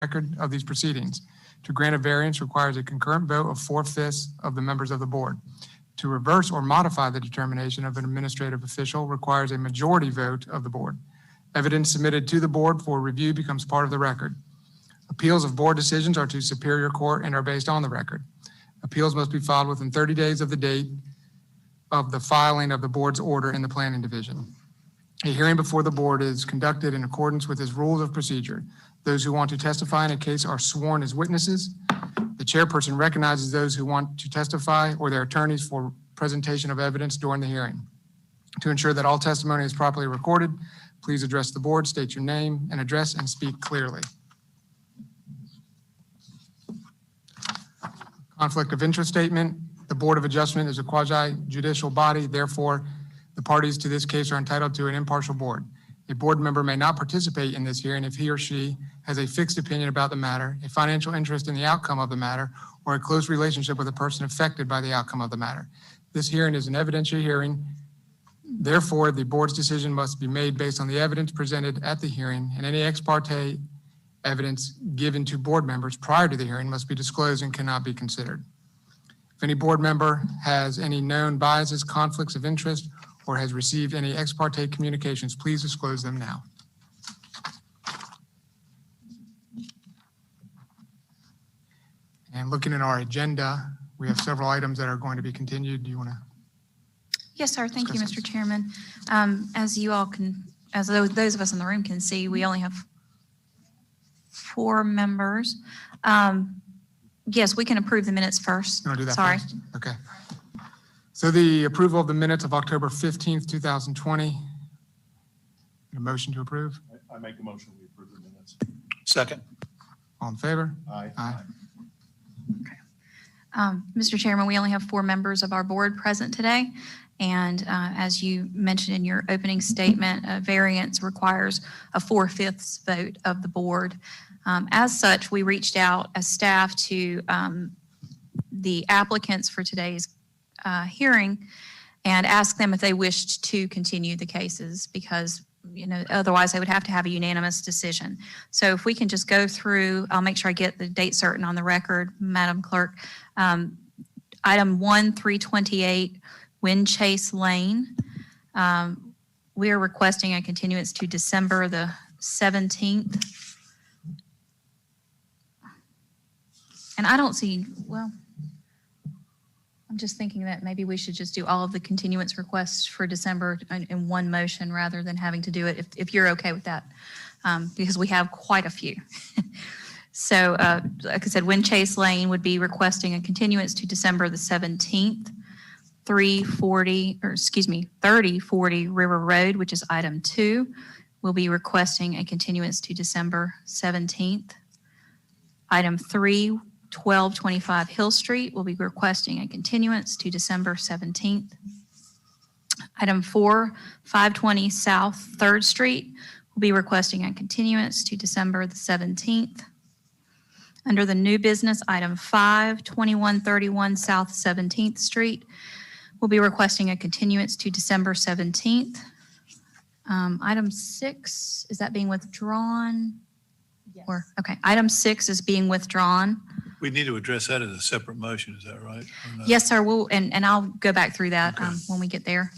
record of these proceedings. To grant a variance requires a concurrent vote of 4/5 of the members of the board. To reverse or modify the determination of an administrative official requires a majority vote of the board. Evidence submitted to the board for review becomes part of the record. Appeals of board decisions are to Superior Court and are based on the record. Appeals must be filed within 30 days of the date of the filing of the board's order in the planning division. A hearing before the board is conducted in accordance with its rules of procedure. Those who want to testify in a case are sworn as witnesses. The chairperson recognizes those who want to testify or their attorneys for presentation of evidence during the hearing. To ensure that all testimony is properly recorded, please address the board, state your name and address, and speak clearly. Conflict of interest statement. The Board of Adjustment is a quasi-judicial body. Therefore, the parties to this case are entitled to an impartial board. A board member may not participate in this hearing if he or she has a fixed opinion about the matter, a financial interest in the outcome of the matter, or a close relationship with a person affected by the outcome of the matter. This hearing is an evidentiary hearing. Therefore, the board's decision must be made based on the evidence presented at the hearing, and any ex parte evidence given to board members prior to the hearing must be disclosed and cannot be considered. If any board member has any known biases, conflicts of interest, or has received any ex parte communications, please disclose them now. And looking at our agenda, we have several items that are going to be continued. Do you want to? Yes, sir. Thank you, Mr. Chairman. As you all can, as those of us in the room can see, we only have 4 members. Yes, we can approve the minutes first. You want to do that Sorry. first? Okay. So the approval of the minutes of October 15th, 2020. A motion to approve? I make a motion we approve the minutes. Second. All in favor? Aye. Aye. Mr. Chairman, we only have 4 members of our board present today. And as you mentioned in your opening statement, a variance requires a 4/5 vote of the board. As such, we reached out as staff to the applicants for today's hearing and asked them if they wished to continue the cases because, you know, otherwise they would have to have a unanimous decision. So if we can just go through, I'll make sure I get the date certain on the record, Madam Clerk. Item 1-328, Windchase Lane. We are requesting a continuance to December the 17th. And I don't see, well, I'm just thinking that maybe we should just do all of the continuance requests for December in one motion rather than having to do it, if you're okay with that, because we have quite a few. So, like I said, Windchase Lane would be requesting a continuance to December the 17th, 3040 River Road, which is item 2. We'll be requesting a continuance to December 17th. Item 3, 1225 Hill Street, will be requesting a continuance to December 17th. Item 4, 520 South 3rd Street, will be requesting a continuance to December the 17th. Under the new business, item 5, 2131 South 17th Street, we'll be requesting a continuance to December 17th. Item 6, is that being withdrawn? Yes. Or, okay, item 6 is being withdrawn. We need to address that as a separate motion, is that right? Yes, sir. We'll, and I'll go back through that when we get there.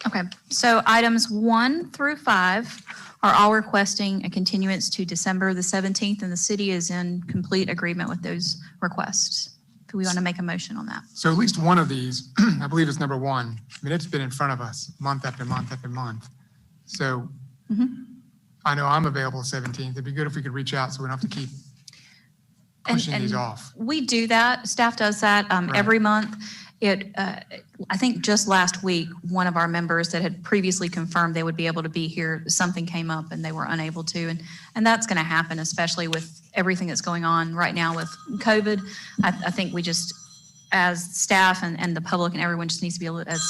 Okay, so items 1 through 5 are all requesting a continuance to December the 17th, and the city is in complete agreement with those requests. Do we want to make a motion on that? So at least one of these, I believe it's number 1. I mean, it's been in front of us month after month after month. So I know I'm available 17th. It'd be good if we could reach out so we don't have to keep pushing these off. We do that. Staff does that every month. I think just last week, one of our members that had previously confirmed they would be able to be here, something came up and they were unable to. And that's going to happen, especially with everything that's going on right now with COVID. I think we just, as staff and the public and everyone, just needs to be as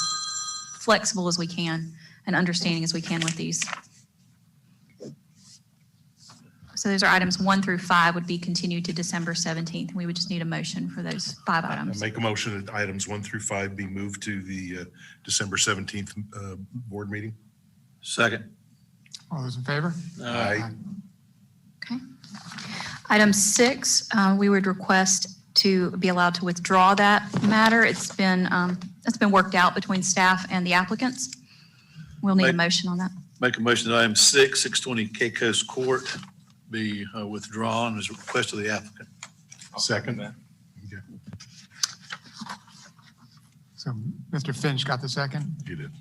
flexible as we can and understanding as we can with these. So those are items 1 through 5 would be continued to December 17th. We would just need a motion for those 5 items. I make a motion that items 1 through 5 be moved to the December 17th board meeting. Second. All those in favor? Aye. Okay. Item 6, we would request to be allowed to withdraw that matter. It's been worked out between staff and the applicants. We'll need a motion on that. Make a motion that item 6, 620 Caicos Court be withdrawn as a request of the applicant. Second. Okay. So Mr. Finch got the second. You did.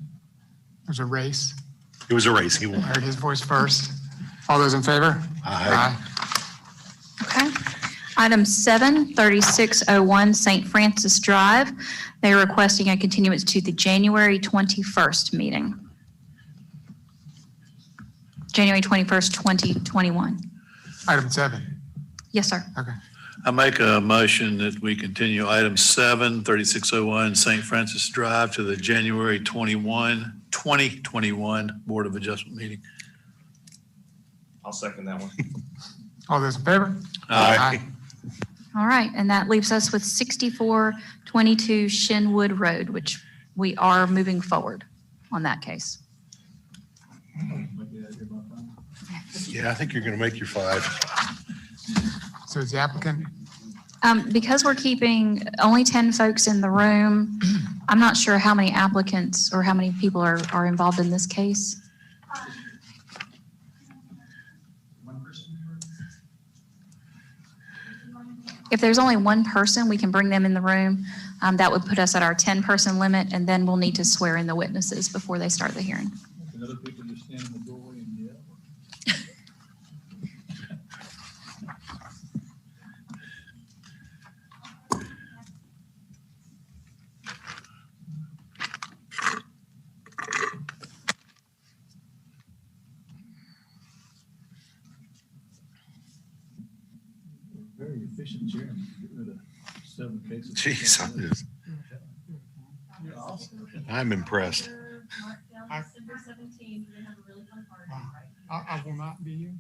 There's a race. It was a race. He I won. heard his voice first. All those in favor? Aye. Okay. Item 7, 3601 St. Francis Drive. They're requesting a continuance to the January 21st meeting. January 21st, 2021. Item 7. Yes, sir. Okay. I make a motion that we continue item 7, 3601 St. Francis Drive to the January 2021 Board of Adjustment meeting. I'll second that one. All those in favor? Aye. All right, and that leaves us with 6422 Shinwood Road, which we are moving forward on that case. Yeah, I think you're going to make your 5. So is the applicant, Because we're keeping only 10 folks in the room, I'm not sure how many applicants or how many people are involved in this case. If there's only one person, we can bring them in the room. That would put us at our 10-person limit, and then we'll need to swear in the witnesses before they start the hearing. Can other people just stand in the doorway and yell? Very efficient chairman. Get rid of 7 cases. Jeez, I'm impressed. December 17th, you're gonna have a really fun party, right? I will not be you.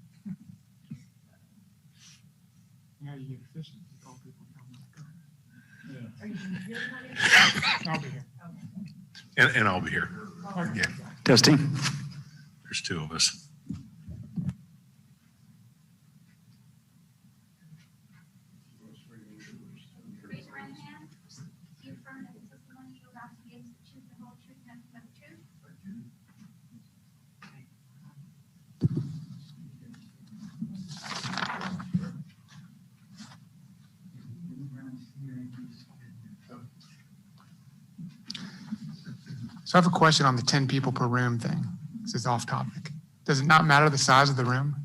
Now you get efficient. You call people, come back. Are you really planning? I'll be here. And I'll be here. Yeah, Testing. there's 2 of us. Raise your right hand. Do you affirm that the testimony you're about to give is the truth, the whole truth, and nothing but the truth? So I have a question on the 10 people per room thing. This is off topic. Does it not matter the size of the room?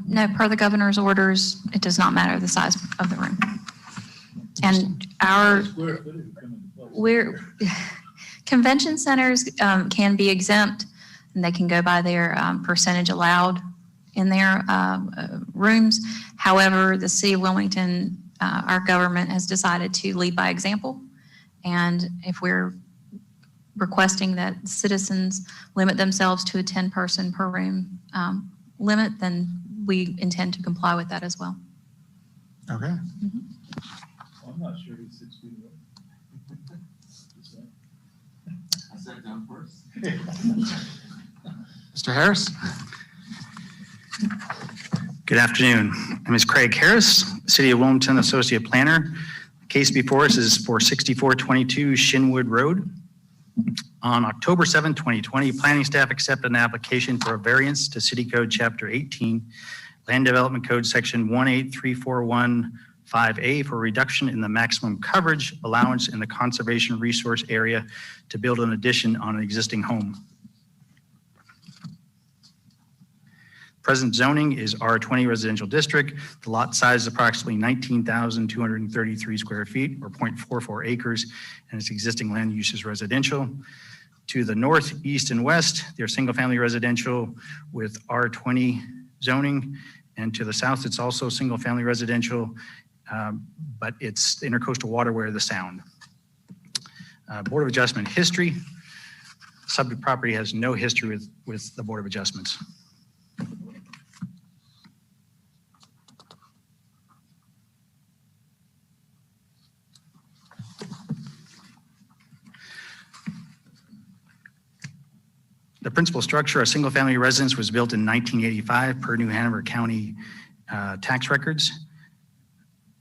No, per the governor's orders, it does not matter the size of the room. And convention centers can be exempt, and they can go by their percentage allowed in their rooms. However, the city of Wilmington, our government has decided to lead by example. And if we're requesting that citizens limit themselves to a 10-person per room limit, then we intend to comply with that as well. Okay. I'm not sure he's 6 feet away. I sat down first. Mr. Harris? Good afternoon. My name is Craig Harris, City of Wilmington Associate Planner. The case before us is for 6422 Shinwood Road. On October 7, 2020, planning staff accepted an application for a variance to City Code Chapter 18, Land Development Code Section 18341-5A for reduction in the maximum coverage allowance in the conservation resource area to build an addition on an existing home. Present zoning is R20 residential district. The lot size is approximately 19,233 square feet or 0.44 acres, and its existing land use is residential. To the north, east, and west, they're single-family residential with R20 zoning, and to the south, it's also single-family residential, but it's the intercoastal waterway of the Sound. Board of Adjustment history. Subject property has no history with the Board of Adjustments. The principal structure, a single-family residence, was built in 1985 per New Hanover County tax records.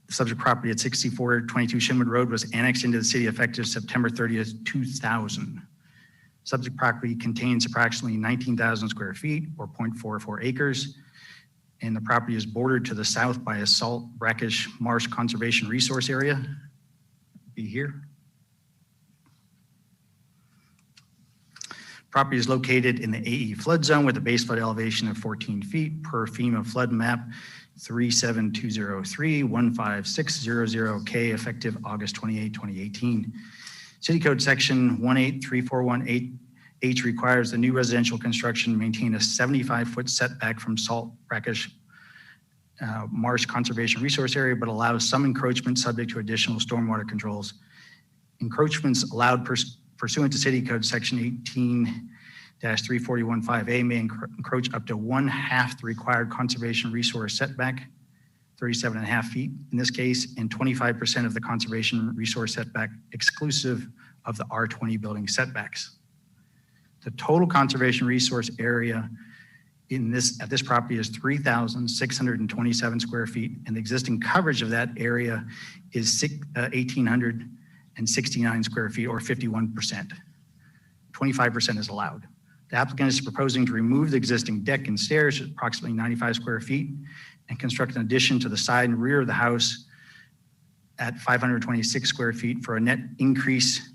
The subject property at 6422 Shinwood Road was annexed into the city effective September 30th, 2000. Subject property contains approximately 19,000 square feet or 0.44 acres. And the property is bordered to the south by a salt brackish marsh conservation resource area. Be here. Property is located in the AE flood zone with a base flood elevation of 14 feet per FEMA flood map 37203-15600K effective August 28, 2018. City Code Section 18341H requires the new residential construction maintain a 75-foot setback from salt brackish marsh conservation resource area, but allows some encroachment subject to additional stormwater controls. Encroachments allowed pursuant to City Code Section 18-3415A may encroach up to 1/2 the required conservation resource setback, 37.5 feet in this case, and 25% of the conservation resource setback exclusive of the R20 building setbacks. The total conservation resource area at this property is 3,627 square feet, and the existing coverage of that area is 1,869 square feet, or 51%. 25% is allowed. The applicant is proposing to remove the existing deck and stairs at approximately 95 square feet and construct an addition to the side and rear of the house at 526 square feet for a net increase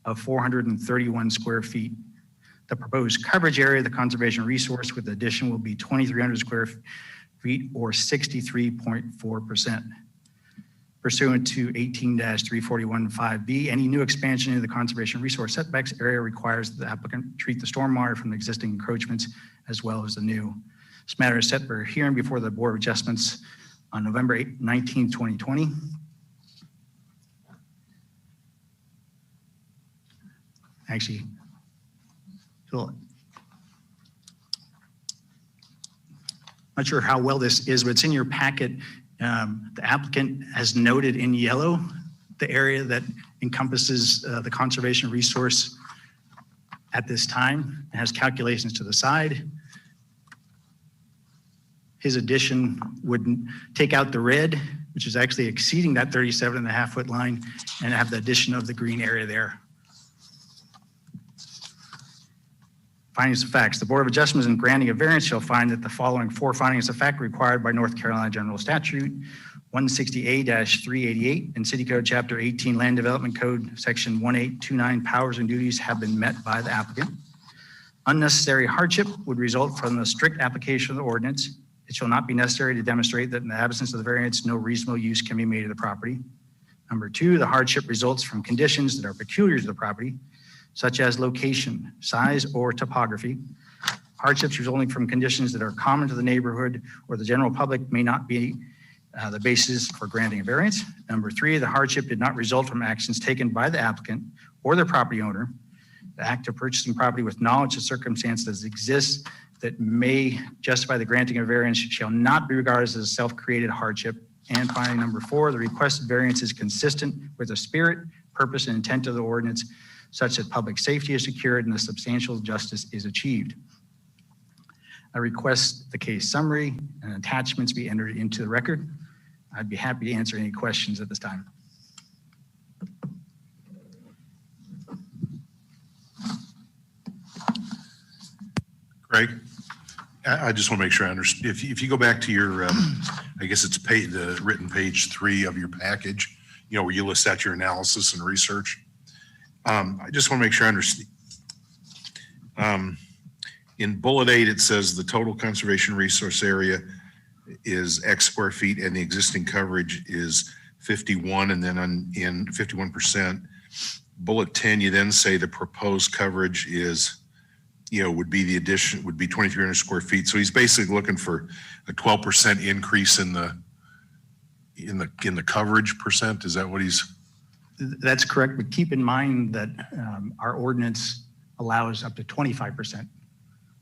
of 431 square feet. The proposed coverage area of the conservation resource with the addition will be 2,300 square feet or 63.4%. Pursuant to 18-3415B, any new expansion into the conservation resource setbacks area requires the applicant treat the stormwater from the existing encroachments as well as the new. This matter is set for hearing before the Board of Adjustments on November 19, 2020. Actually, Phil, not sure how well this is, but it's in your packet. The applicant has noted in yellow the area that encompasses the conservation resource at this time. It has calculations to the side. His addition would take out the red, which is actually exceeding that 37.5-foot line, and have the addition of the green area there. Findings of facts. The Board of Adjustments in granting a variance shall find that the following 4 findings of fact required by North Carolina General Statute 160A-388 and City Code Chapter 18 Land Development Code Section 1829 powers and duties have been met by the applicant. Unnecessary hardship would result from the strict application of the ordinance. It shall not be necessary to demonstrate that in the absence of the variance, no reasonable use can be made of the property. Number 2, the hardship results from conditions that are peculiar to the property, such as location, size, or topography. Hardships resulting from conditions that are common to the neighborhood or the general public may not be the basis for granting a variance. Number 3, the hardship did not result from actions taken by the applicant or the property owner. The act of purchasing property with knowledge of circumstances exists that may justify the granting of variance shall not be regarded as a self-created hardship. And finally, number 4, the requested variance is consistent with the spirit, purpose, and intent of the ordinance, such that public safety is secured and the substantial justice is achieved. I request the case summary and attachments be entered into the record. I'd be happy to answer any questions at this time. Greg, I just want to make sure I understand. If you go back to your, I guess it's the written page 3 of your package, where you list out your analysis and research. I just want to make sure I understand. In bullet 8, it says the total conservation resource area is X square feet and the existing coverage is 51, and then in 51%. Bullet 10, you then say the proposed coverage is, would be the addition, would be 2,300 square feet. So he's basically looking for a 12% increase in the coverage percent. Is that what he's? That's correct, but keep in mind that our ordinance allows up to 25%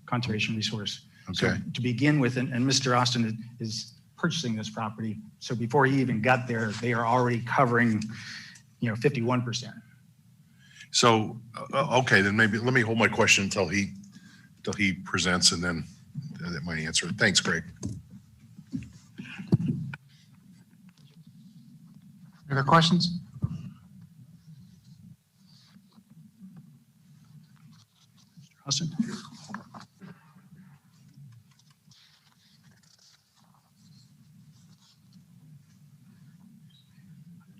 conservation resource. So Okay. to begin with, and Mr. Austin is purchasing this property, so before he even got there, they are already covering, 51%. So, okay, then maybe let me hold my question until he presents, and then that might answer it. Thanks, Greg. Any other questions? Mr. Austin?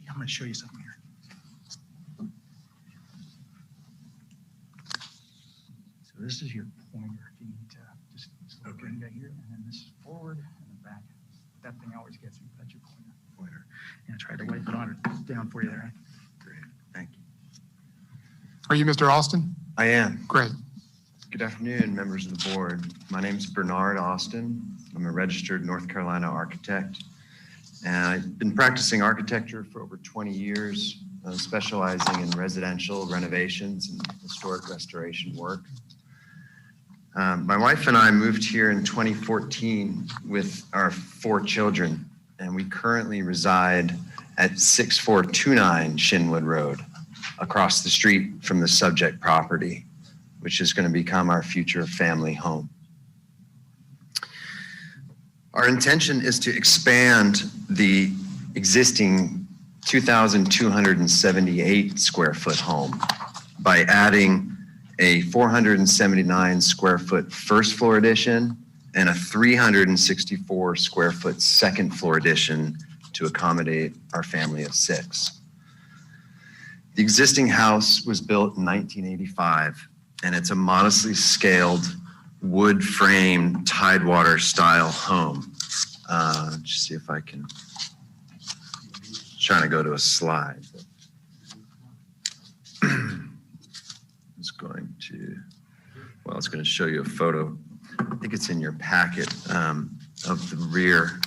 I'm going to show you something here. So this is your pointer. If you need to just look right here, and then this is forward and then back. That thing always gets me. That's your pointer. Yeah, I tried to wipe it on it down for you there. Great, thank you. Are you Mr. Austin? I am. Great. Good afternoon, members of the board. My name is Bernard Austin. I'm a registered North Carolina architect. And I've been practicing architecture for over 20 years, specializing in residential renovations and historic restoration work. My wife and I moved here in 2014 with our 4 children, and we currently reside at 6429 Shinwood Road, across the street from the subject property, which is going to become our future family home. Our intention is to expand the existing 2,278 square foot home by adding a 479 square foot first floor addition and a 364 square foot second floor addition to accommodate our family of 6. The existing house was built in 1985, and it's a modestly scaled wood frame Tidewater style home. Just see if I can, trying to go to a slide. It's going to, well, it's going to show you a photo. I think it's in your packet of the rear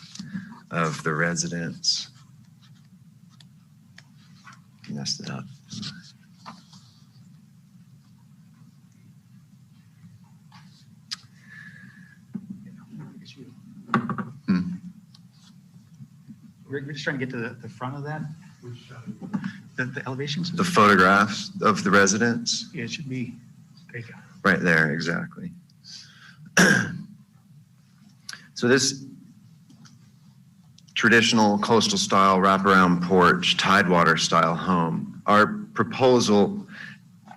of the residence. Messed it up. We're just trying to get to the front of that. The elevations? The photographs of the residence, Yeah, it should be. There you go. right there, exactly. So this traditional coastal style wraparound porch, Tidewater style home, our proposal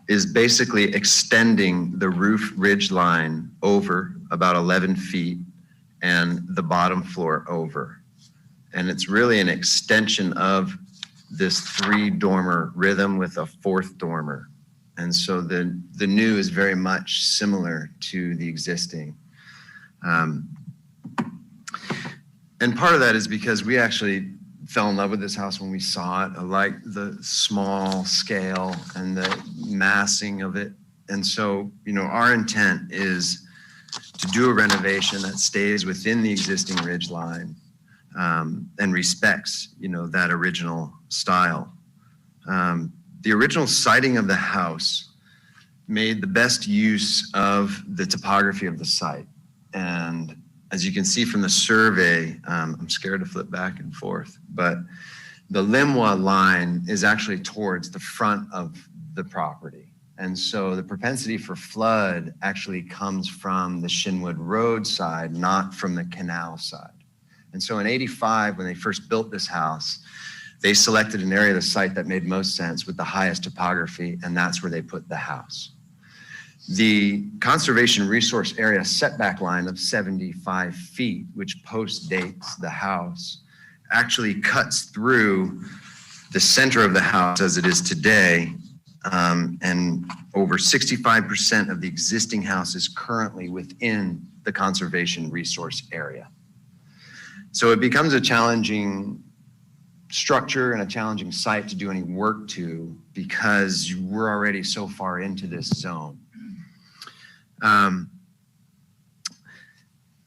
is basically extending the roof ridge line over about 11 feet and the bottom floor over. And it's really an extension of this 3-dormer rhythm with a 4th dormer. And so the new is very much similar to the existing. And part of that is because we actually fell in love with this house when we saw it. I like the small scale and the massing of it. And so, you know, our intent is to do a renovation that stays within the existing ridge line and respects, you know, that original style. The original siting of the house made the best use of the topography of the site. And as you can see from the survey, I'm scared to flip back and forth, but the Limwa line is actually towards the front of the property. And so the propensity for flood actually comes from the Shinwood Road side, not from the canal side. And so in '85, when they first built this house, they selected an area of the site that made most sense with the highest topography, and that's where they put the house. The conservation resource area setback line of 75 feet, which post-dates the house, actually cuts through the center of the house as it is today, and over 65% of the existing house is currently within the conservation resource area. So it becomes a challenging structure and a challenging site to do any work to because we're already so far into this zone.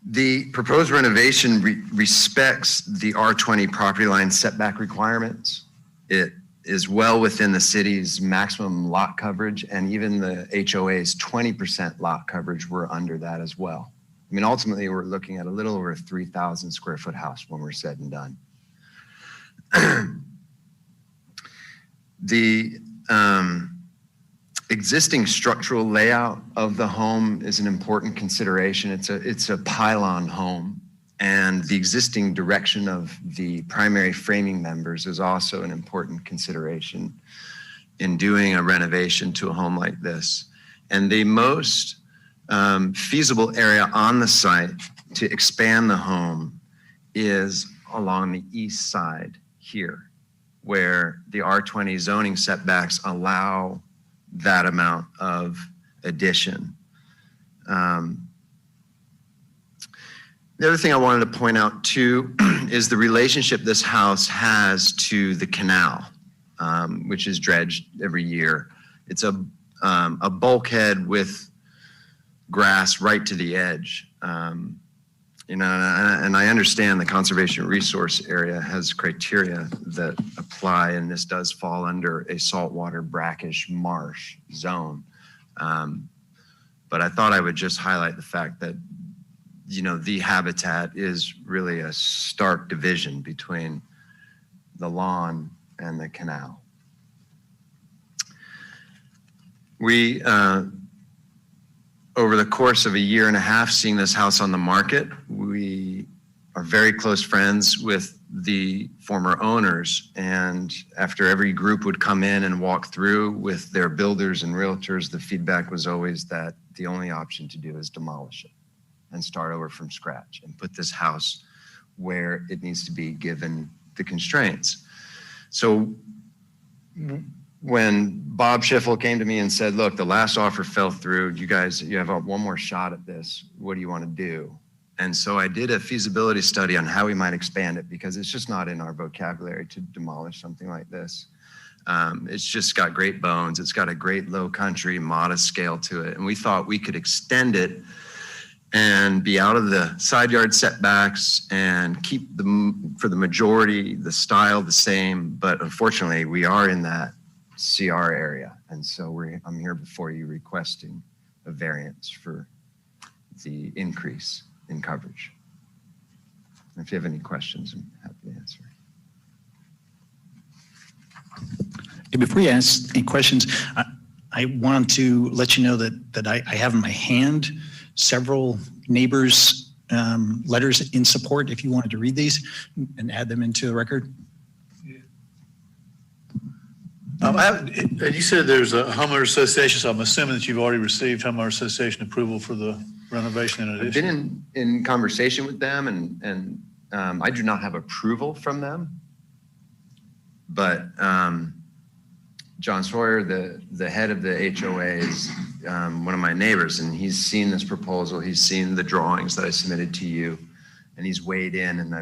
The proposed renovation respects the R20 property line setback requirements. It is well within the city's maximum lot coverage, and even the HOA's 20% lot coverage, we're under that as well. I mean, ultimately, we're looking at a little over a 3,000 square foot house when we're said and done. The existing structural layout of the home is an important consideration. It's a pylon home, And the existing direction of the primary framing members is also an important consideration in doing a renovation to a home like this. And the most feasible area on the site to expand the home is along the east side here, where the R20 zoning setbacks allow that amount of addition. The other thing I wanted to point out too is the relationship this house has to the canal, which is dredged every year. It's a bulkhead with grass right to the edge. And I understand the conservation resource area has criteria that apply, and this does fall under a saltwater brackish marsh zone. But I thought I would just highlight the fact that, the habitat is really a stark division between the lawn and the canal. We, over the course of a year and a half seeing this house on the market, we are very close friends with the former owners. And after every group would come in and walk through with their builders and realtors, the feedback was always that the only option to do is demolish it and start over from scratch and put this house where it needs to be given the constraints. So when Bob Schiffel came to me and said, look, the last offer fell through, you have one more shot at this. What do you want to do? And so I did a feasibility study on how we might expand it, because it's just not in our vocabulary to demolish something like this. It's just got great bones. It's got a great low country, modest scale to it. And we thought we could extend it and be out of the side yard setbacks and keep for the majority, the style the same. But unfortunately, we are in that CR area. And so I'm here before you requesting a variance for the increase in coverage. If you have any questions, I'm happy to answer. Before you ask any questions, I want to let you know that I have in my hand several neighbors' letters in support, if you wanted to read these and add them into the record. You said there's a homeowner association, so I'm assuming that you've already received homeowner association approval for the renovation and I've addition. been in conversation with them, and I do not have approval from them. But John Sawyer, the head of the HOA, is one of my neighbors, and he's seen this proposal. He's seen the drawings that I submitted to you, and he's weighed in. And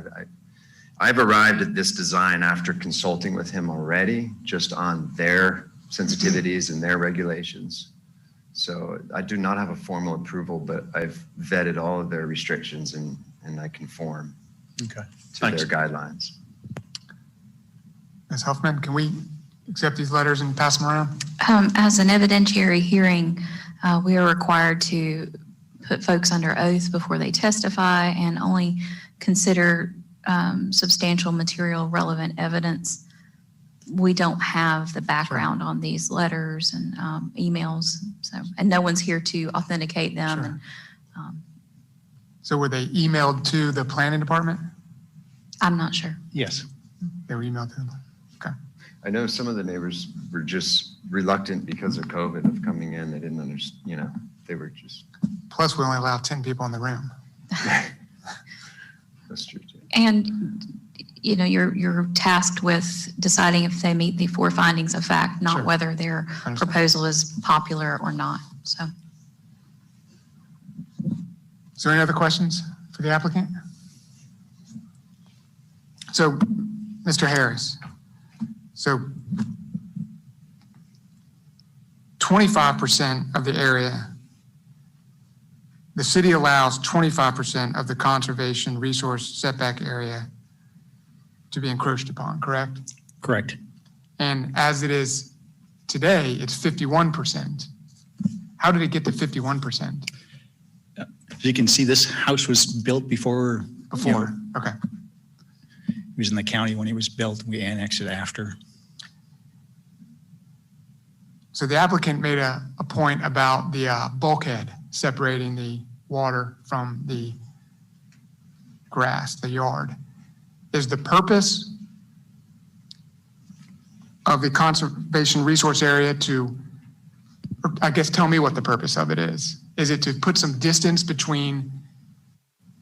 I've arrived at this design after consulting with him already, just on their sensitivities and their regulations. So I do not have a formal approval, but I've vetted all of their restrictions, and I conform Okay. to Thanks. their guidelines. Ms. Huffman, can we accept these letters and pass them around? As an evidentiary hearing, we are required to put folks under oath before they testify and only consider substantial material relevant evidence. We don't have the background on these letters and emails, and no one's here to authenticate them. Sure. And, So were they emailed to the planning department? I'm not sure. Yes. They were emailed to them. Okay. I know some of the neighbors were just reluctant because of COVID of coming in. They didn't understand, they were just, Plus, we only allow 10 people in the room. that's true too. And, you're tasked with deciding if they meet the 4 findings of fact, not Sure. whether their Understand. proposal is popular or not. So, Is there any other questions for the applicant? So, Mr. Harris, so 25% of the area, the city allows 25% of the conservation resource setback area to be encroached upon, correct? Correct. And as it is today, it's 51%. How did it get to 51%? As you can see, this house was built before. Before, okay. It was in the county when it was built. We annexed it after. So the applicant made a point about the bulkhead separating the water from the grass, the yard. Is the purpose of the conservation resource area to, or I guess tell me what the purpose of it is. Is it to put some distance between,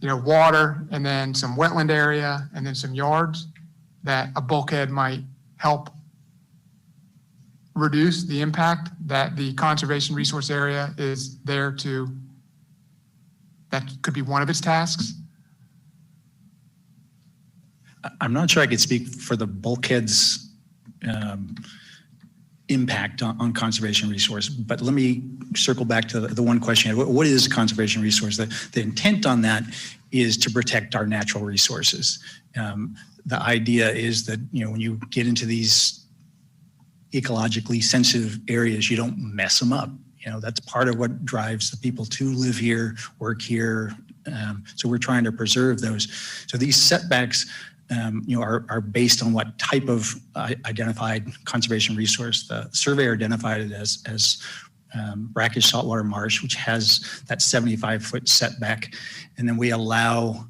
water and then some wetland area and then some yards that a bulkhead might help reduce the impact that the conservation resource area is there to, that could be one of its tasks? I'm not sure I could speak for the bulkhead's impact on conservation resource, but let me circle back to the one question. What is a conservation resource? The intent on that is to protect our natural resources. The idea is that, when you get into these ecologically sensitive areas, you don't mess them up. That's part of what drives the people to live here, work here. So we're trying to preserve those. So these setbacks are based on what type of identified conservation resource. The surveyor identified it as brackish saltwater marsh, which has that 75-foot setback. And then we allow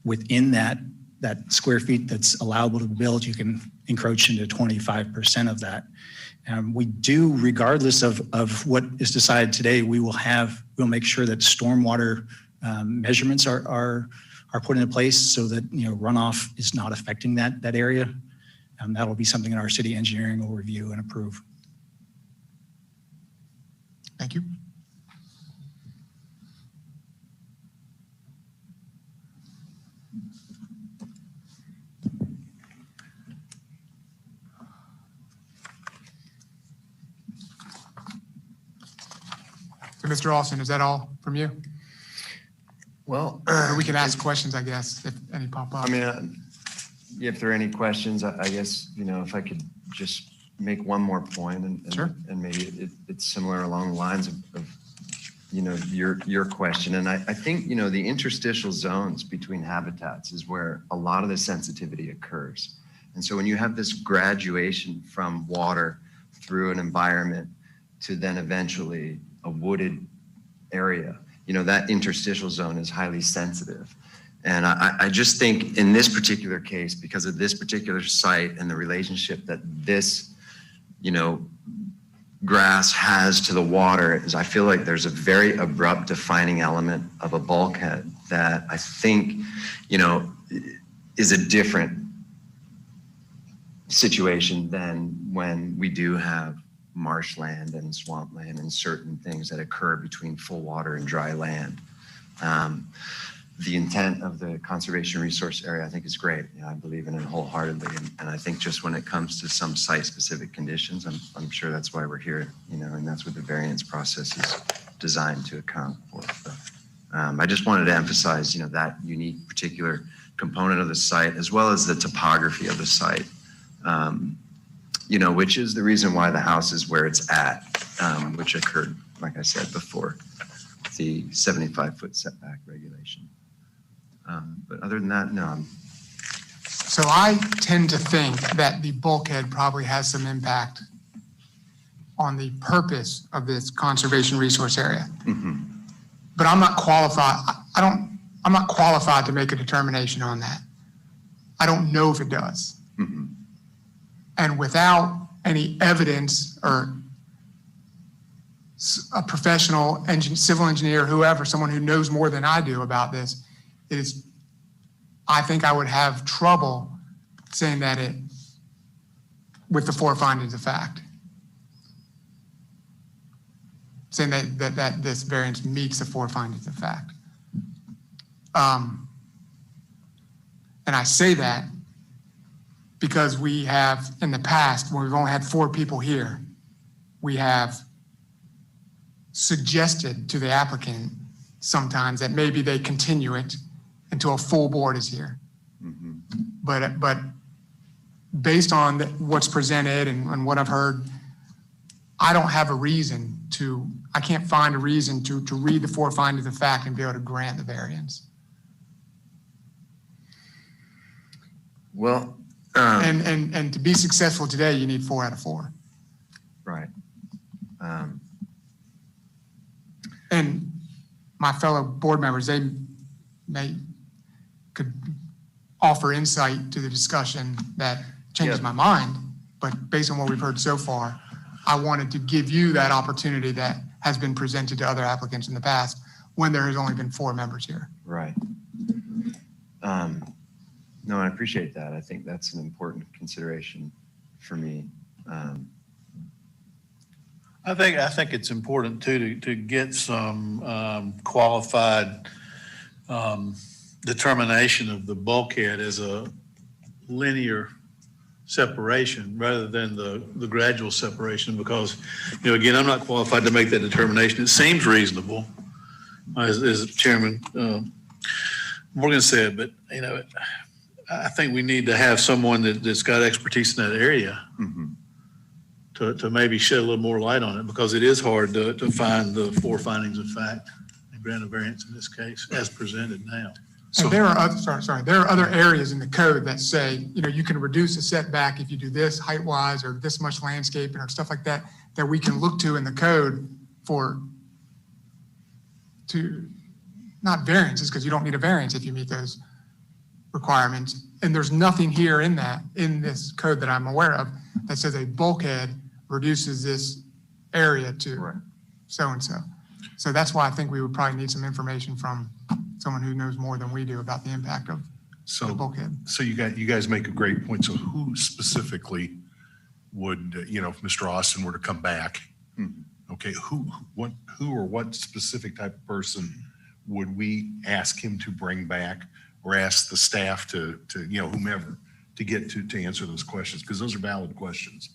within that square feet that's allowable to build, you can encroach into 25% of that. We do, regardless of what is decided today, we'll make sure that stormwater measurements are put into place so that runoff is not affecting that area. That'll be something that our city engineering will review and approve. Thank you. So Mr. Austin, is that all from you? Well, Or we can ask questions, I guess, if any pop up. I mean, if there are any questions, I guess, if I could just make one more point and Sure. and maybe it's similar along the lines of your question. And I think, the interstitial zones between habitats is where a lot of the sensitivity occurs. And so when you have this graduation from water through an environment to then eventually a wooded area, that interstitial zone is highly sensitive. And I just think in this particular case, because of this particular site and the relationship that this, grass has to the water, is I feel like there's a very abrupt defining element of a bulkhead that I think, is a different situation than when we do have marshland and swampland and certain things that occur between full water and dry land. The intent of the conservation resource area, I think, is great. I believe in it wholeheartedly. And I think just when it comes to some site-specific conditions, I'm sure that's why we're here, and that's what the variance process is designed to account for. So, I just wanted to emphasize, that unique particular component of the site, as well as the topography of the site, which is the reason why the house is where it's at, which occurred, like I said before, the 75-foot setback regulation. But other than that, no. So I tend to think that the bulkhead probably has some impact on the purpose of this conservation resource area. Mm-hmm. But I'm not qualified. I'm not qualified to make a determination on that. I don't know if it does. Mm-hmm. And without any evidence or a professional civil engineer, whoever, someone who knows more than I do about this, I think I would have trouble saying that with the four findings of fact. Saying that this variance meets the four findings of fact. And I say that because we have, in the past, when we've only had 4 people here, we have suggested to the applicant sometimes that maybe they continue it until a full board is here. Mm-hmm. But based on what's presented and what I've heard, I don't have a reason I can't find a reason to read the 4 findings of fact and be able to grant the variance. Well, And to be successful today, you need 4 out of 4. right. And my fellow board members, they may could offer insight to the discussion that changes Yeah. my mind. But based on what we've heard so far, I wanted to give you that opportunity that has been presented to other applicants in the past when there has only been 4 members here. Right. No, I appreciate that. I think that's an important consideration for me. I think it's important too, to get some qualified determination of the bulkhead as a linear separation rather than the gradual separation, because, again, I'm not qualified to make that determination. It seems reasonable, as Chairman Morgan said, but, I think we need to have someone that's got expertise in that area to maybe shed a little more light on it, because it is hard to find the 4 findings of fact and grant a variance in this case as presented now. And there are other, there are other areas in the code that say, you can reduce a setback if you do this height-wise or this much landscaping or stuff like that, that we can look to in the code to not variances, because you don't need a variance if you meet those requirements. And there's nothing here in this code that I'm aware of that says a bulkhead reduces this area to so-and-so. So that's why I think we would probably need some information from someone who knows more than we do about the impact of the bulkhead. So you guys make a great point. So who specifically would, if Mr. Austin were to come back, okay, who or what specific type of person would we ask him to bring back, or ask the staff to whomever to get to answer those questions? Because those are valid questions.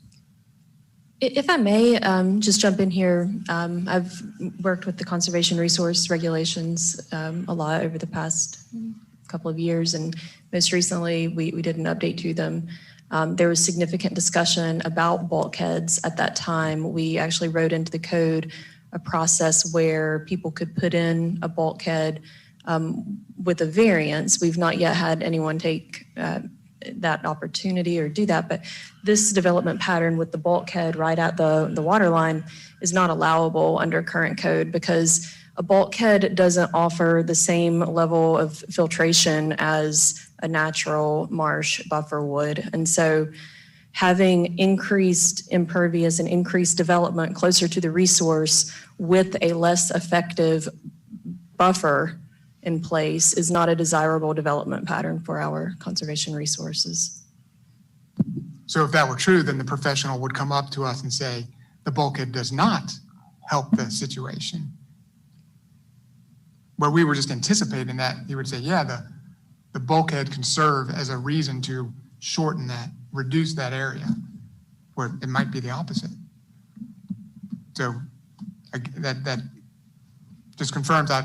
If I may just jump in here, I've worked with the conservation resource regulations a lot over the past couple of years, and most recently we did an update to them. There was significant discussion about bulkheads at that time. We actually wrote into the code a process where people could put in a bulkhead with a variance. We've not yet had anyone take that opportunity or do that, but this development pattern with the bulkhead right at the water line is not allowable under current code, because a bulkhead doesn't offer the same level of filtration as a natural marsh buffer would. And so having increased impervious and increased development closer to the resource with a less effective buffer in place is not a desirable development pattern for our conservation resources. So if that were true, then the professional would come up to us and say, the bulkhead does not help the situation. Where we were just anticipating that, he would say, yeah, the bulkhead can serve as a reason to shorten that, reduce that area, where it might be the opposite. So that just confirms that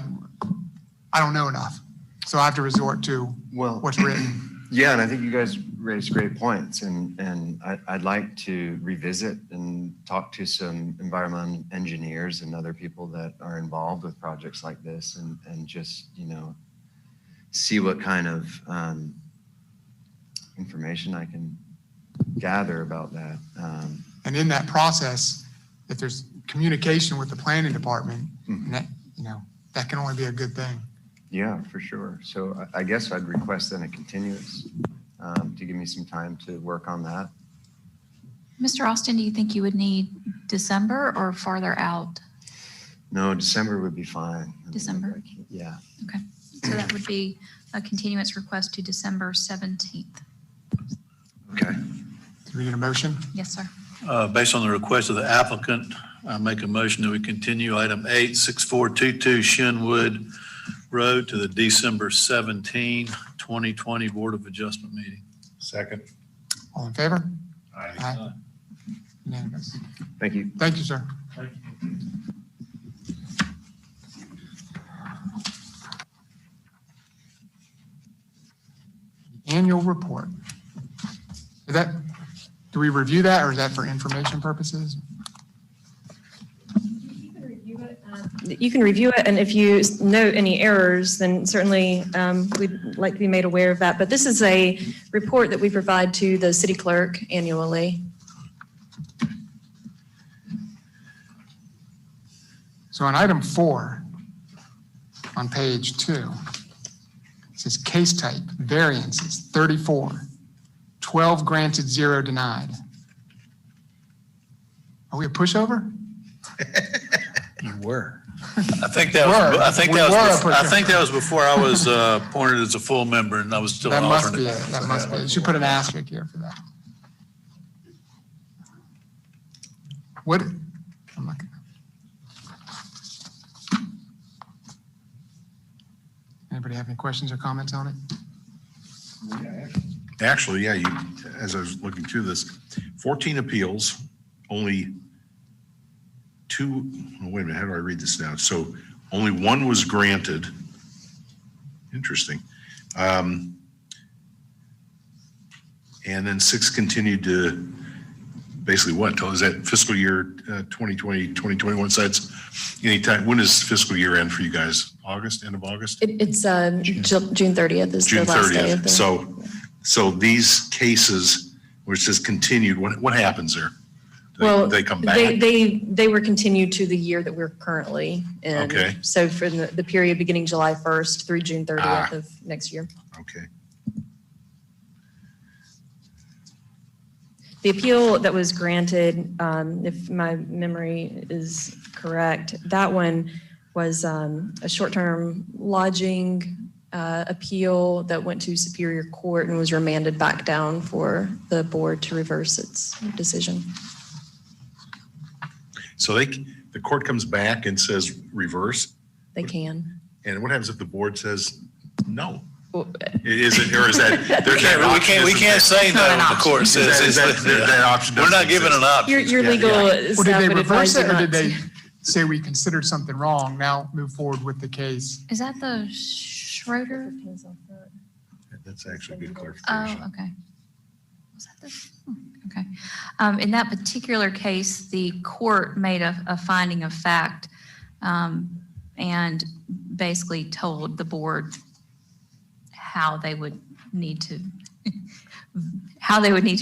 I don't know enough. So I have to resort to what's written. Yeah, and I think you guys raised great points, and I'd like to revisit and talk to some environmental engineers and other people that are involved with projects like this, and just, see what kind of information I can gather about that. And in that process, if there's communication with the planning department, and that can only be a good thing. Yeah, for sure. So I guess I'd request then a continuance to give me some time to work on that. Mr. Austin, do you think you would need December or farther out? No, December would be fine. December? Yeah. Okay, so that would be a continuance request to December 17th. Okay. Do we need a motion? Yes, sir. Based on the request of the applicant, I make a motion that we continue item 86422 Shenwood Road to the December 17, 2020 Board of Adjustment meeting. Second. All in favor? Aye. Unanimous. Thank you. Thank you, sir. Annual report. Do we review that, or is that for information purposes? You can review it, and if you note any errors, then certainly we'd like to be made aware of that. But this is a report that we provide to the city clerk annually. So on item 4, on page 2, it says case type, variances, 34. 12 granted, 0 denied. Are we a pushover? You were. I think that was, I think that We were was, a I think that was before I was appointed as a full member and I was still an That must be alternate. it, that must be it. You should put an asterisk here for that. What, I'm looking. Anybody have any questions or comments on it? Actually, yeah, you, as I was looking through this, 14 appeals, only two, oh, wait a minute, how do I read this now? So only one was granted. Interesting. And then 6 continued to basically what? Is that fiscal year 2020, 2021 sites? Anytime, when does fiscal year end for you guys? August, end of August? It's June 30th is the June last day of 30th. the. So these cases where it says continued, what happens there? Well, They come back? they were continued to the year that we're currently in. Okay. So for the period beginning July 1st through June 30th of next year. Okay. The appeal that was granted, if my memory is correct, that one was a short-term lodging appeal that went to Superior Court and was remanded back down for the board to reverse its decision. So the court comes back and says reverse, They can. and what happens if the board says no? Well, Is it, or is that? We can't say no when the court says. Is that option? We're not given an option. Your legal Or did staff they would reverse advise you it, or not did they to. say we considered something wrong, now move forward with the case? Is that the Schroeder? That's actually a good Oh, clarification. okay. Was that this? Okay. In that particular case, the court made a finding of fact and basically told the board how they would need to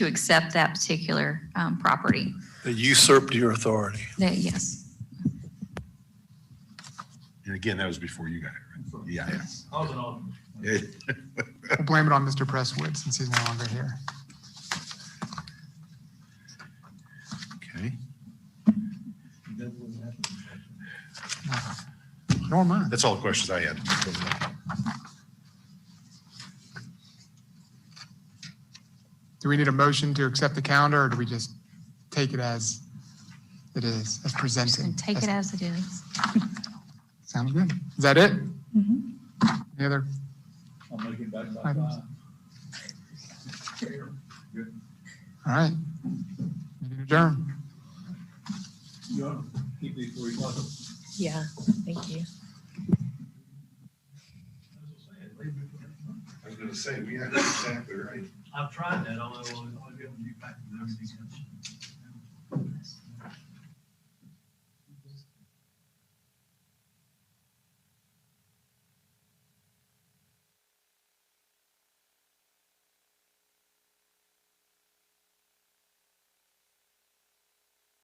accept that particular property. They usurped your authority. Yes. And again, that was before you got it, right? Yeah. Yeah. We'll blame it on Mr. Presswood since he's no longer here. Okay. Nor mine. That's all the questions I had. Do we need a motion to accept the calendar, or do we just take it as it is, as Just presented? gonna take it as it is. Sounds good. Is that it? Any other items? All right. Meeting adjourned. Yeah, thank you. I was gonna say, we have exactly right. I've tried that, although I'll get you back and everything else.